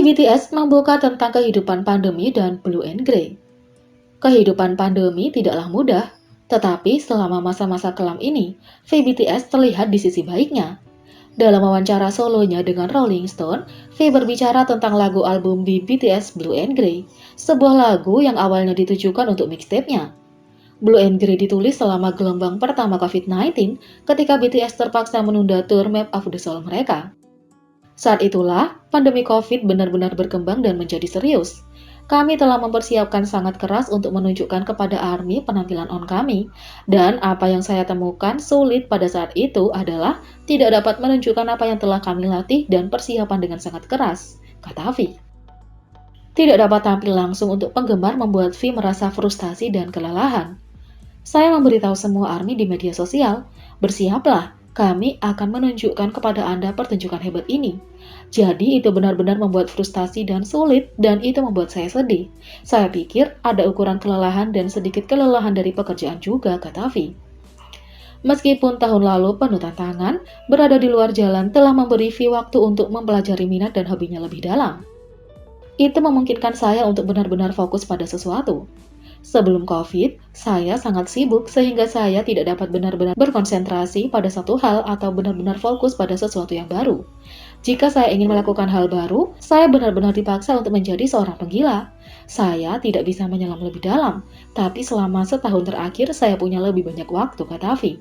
BTS membuka tentang kehidupan pandemi dan Blue and Grey. Kehidupan pandemi tidaklah mudah, tetapi selama masa-masa kelam ini, BTS terlihat di sisi baiknya. Dalam wawancara solonya dengan Rolling Stone, V berbicara tentang lagu album di BTS Blue and Grey, sebuah lagu yang awalnya ditujukan untuk mixtape-nya. Blue and Grey ditulis selama gelombang pertama COVID-19 ketika BTS terpaksa menunda tur Map of the Soul mereka. Saat itulah, pandemi COVID benar-benar berkembang dan menjadi serius. Kami telah mempersiapkan sangat keras untuk menunjukkan kepada ARMY penampilan on kami, dan apa yang saya temukan sulit pada saat itu adalah tidak dapat menunjukkan apa yang telah kami latih dan persiapan dengan sangat keras, kata V. Tidak dapat tampil langsung untuk penggemar membuat V merasa frustasi dan kelelahan. Saya memberitahu semua ARMY di media sosial, bersiaplah, kami akan menunjukkan kepada Anda pertunjukan hebat ini. Jadi itu benar-benar membuat frustasi dan sulit, dan itu membuat saya sedih. Saya pikir ada ukuran kelelahan dan sedikit kelelahan dari pekerjaan juga, kata V. Meskipun tahun lalu penuh tantangan, berada di luar jalan telah memberi V waktu untuk mempelajari minat dan hobinya lebih dalam. Itu memungkinkan saya untuk benar-benar fokus pada sesuatu. Sebelum COVID, saya sangat sibuk sehingga saya tidak dapat benar-benar berkonsentrasi pada satu hal atau benar-benar fokus pada sesuatu yang baru. Jika saya ingin melakukan hal baru, saya benar-benar dipaksa untuk menjadi seorang penggila. Saya tidak bisa menyelam lebih dalam, tapi selama setahun terakhir saya punya lebih banyak waktu, kata V.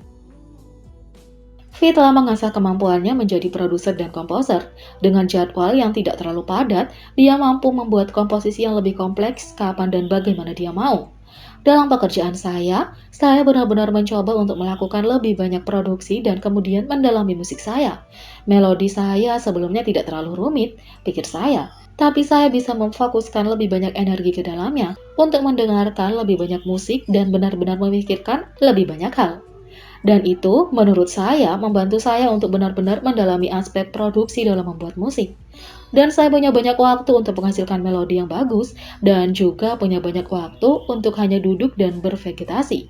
V telah mengasah kemampuannya menjadi produser dan komposer. Dengan jadwal yang tidak terlalu padat, dia mampu membuat komposisi yang lebih kompleks kapan dan bagaimana dia mau. Dalam pekerjaan saya benar-benar mencoba untuk melakukan lebih banyak produksi dan kemudian mendalami musik saya. Melodi saya sebelumnya tidak terlalu rumit, pikir saya, tapi saya bisa memfokuskan lebih banyak energi ke dalamnya untuk mendengarkan lebih banyak musik dan benar-benar memikirkan lebih banyak hal. Dan itu, menurut saya, membantu saya untuk benar-benar mendalami aspek produksi dalam membuat musik. Dan saya punya banyak waktu untuk menghasilkan melodi yang bagus, dan juga punya banyak waktu untuk hanya duduk dan bervegetasi.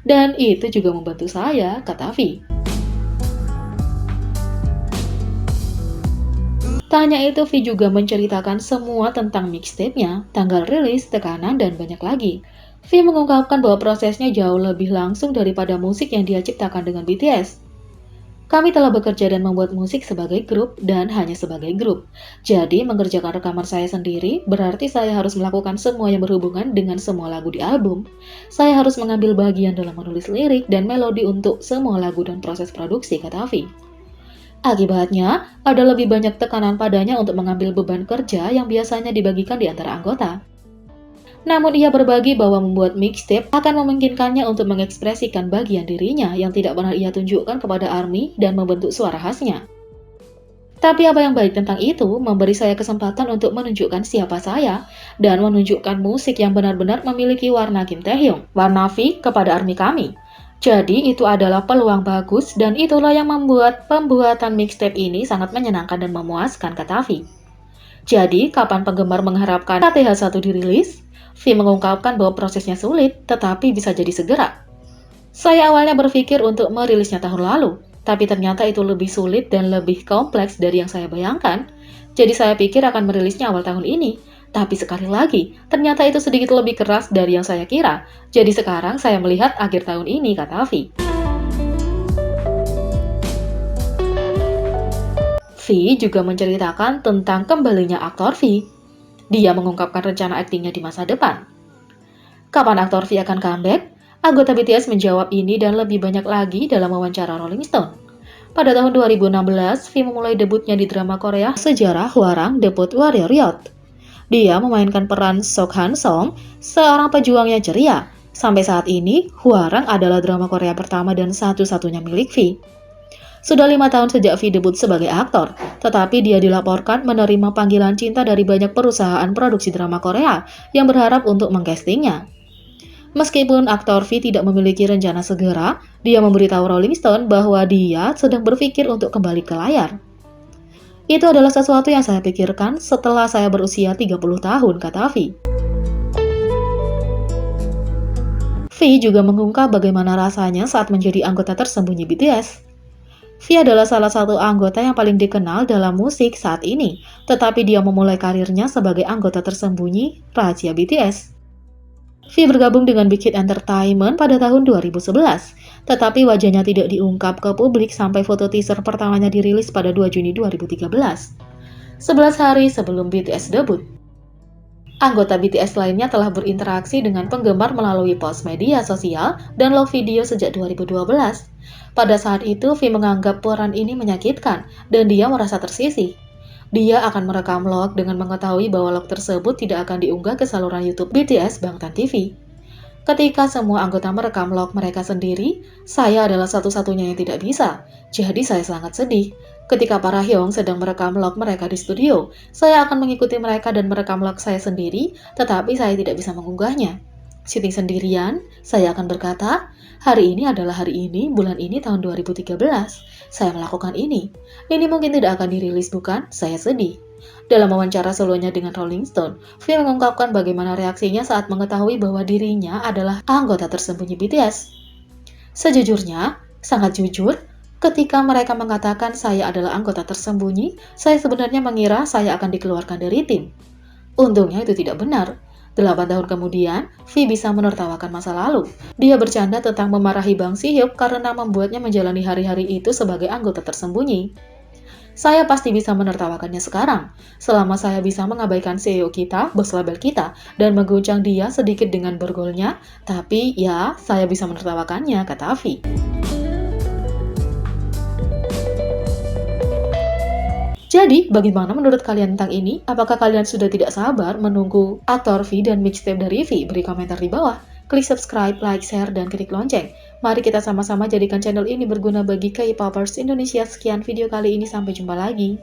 Dan itu juga membantu saya, kata V. Tanya itu, V juga menceritakan semua tentang mixtape-nya, tanggal rilis, tekanan, dan banyak lagi. V mengungkapkan bahwa prosesnya jauh lebih langsung daripada musik yang dia ciptakan dengan BTS. Kami telah bekerja dan membuat musik sebagai grup dan hanya sebagai grup. Jadi mengerjakan rekaman saya sendiri berarti saya harus melakukan semua yang berhubungan dengan semua lagu di album. Saya harus mengambil bagian dalam menulis lirik dan melodi untuk semua lagu dan proses produksi, kata V. Akibatnya, ada lebih banyak tekanan padanya untuk mengambil beban kerja yang biasanya dibagikan di antara anggota. Namun ia berbagi bahwa membuat mixtape akan memungkinkannya untuk mengekspresikan bagian dirinya yang tidak pernah ia tunjukkan kepada ARMY dan membentuk suara khasnya. Tapi apa yang baik tentang itu memberi saya kesempatan untuk menunjukkan siapa saya dan menunjukkan musik yang benar-benar memiliki warna Kim Taehyung, warna V kepada ARMY kami. Jadi itu adalah peluang bagus dan itulah yang membuat pembuatan mixtape ini sangat menyenangkan dan memuaskan, kata V. Jadi kapan penggemar mengharapkan KTH1 dirilis? V mengungkapkan bahwa prosesnya sulit, tetapi bisa jadi segera. Saya awalnya berpikir untuk merilisnya tahun lalu, tapi ternyata itu lebih sulit dan lebih kompleks dari yang saya bayangkan. Jadi saya pikir akan merilisnya awal tahun ini. Tapi sekali lagi, ternyata itu sedikit lebih keras dari yang saya kira. Jadi sekarang saya melihat akhir tahun ini, kata V. V juga menceritakan tentang kembalinya aktor V. Dia mengungkapkan rencana aktingnya di masa depan. Kapan aktor V akan comeback? Anggota BTS menjawab ini dan lebih banyak lagi dalam wawancara Rolling Stone. Pada tahun 2016, V memulai debutnya di drama Korea sejarah Hwarang Debut Warrior Yacht. Dia memainkan peran Sok Han Song, seorang pejuang yang ceria. Sampai saat ini, Hwarang adalah drama Korea pertama dan satu-satunya milik V. Sudah 5 tahun sejak V debut sebagai aktor, tetapi dia dilaporkan menerima panggilan cinta dari banyak perusahaan produksi drama Korea yang berharap untuk mengcastingnya. Meskipun aktor V tidak memiliki rencana segera, dia memberitahu Rolling Stone bahwa dia sedang berpikir untuk kembali ke layar. Itu adalah sesuatu yang saya pikirkan setelah saya berusia 30 tahun, kata V. V juga mengungkap bagaimana rasanya saat menjadi anggota tersembunyi BTS. V adalah salah satu anggota yang paling dikenal dalam musik saat ini, tetapi dia memulai karirnya sebagai anggota tersembunyi rahasia BTS. V bergabung dengan Big Hit Entertainment pada tahun 2011, tetapi wajahnya tidak diungkap ke publik sampai foto teaser pertamanya dirilis pada 2 Juni 2013, 11 hari sebelum BTS debut. Anggota BTS lainnya telah berinteraksi dengan penggemar melalui post media sosial dan love video sejak 2012. Pada saat itu, V menganggap peran ini menyakitkan dan dia merasa tersisih. Dia akan merekam vlog dengan mengetahui bahwa vlog tersebut tidak akan diunggah ke saluran YouTube BTS Bangtan TV. Ketika semua anggota merekam vlog mereka sendiri, saya adalah satu-satunya yang tidak bisa. Jadi saya sangat sedih. Ketika para Hyung sedang merekam vlog mereka di studio, saya akan mengikuti mereka dan merekam vlog saya sendiri, tetapi saya tidak bisa mengunggahnya. Syuting sendirian, saya akan berkata, hari ini adalah hari ini, bulan ini tahun 2013. Saya melakukan ini. Ini mungkin tidak akan dirilis, bukan? Saya sedih. Dalam wawancara solonya dengan Rolling Stone, V mengungkapkan bagaimana reaksinya saat mengetahui bahwa dirinya adalah anggota tersembunyi BTS. Sejujurnya, sangat jujur, ketika mereka mengatakan saya adalah anggota tersembunyi, saya sebenarnya mengira saya akan dikeluarkan dari tim. Untungnya itu tidak benar. 8 tahun kemudian, V bisa menertawakan masa lalu. Dia bercanda tentang memarahi Bang Si-hyuk karena membuatnya menjalani hari-hari itu sebagai anggota tersembunyi. Saya pasti bisa menertawakannya sekarang, selama saya bisa mengabaikan CEO kita, bos label kita, dan mengguncang dia sedikit dengan borgolnya, tapi ya, saya bisa menertawakannya, kata V. Jadi, bagaimana menurut kalian tentang ini? Apakah kalian sudah tidak sabar menunggu aktor V dan mixtape dari V? Beri komentar di bawah. Klik subscribe, like, share, dan klik lonceng. Mari kita sama-sama jadikan channel ini berguna bagi K-popers Indonesia. Sekian video kali ini, sampai jumpa lagi.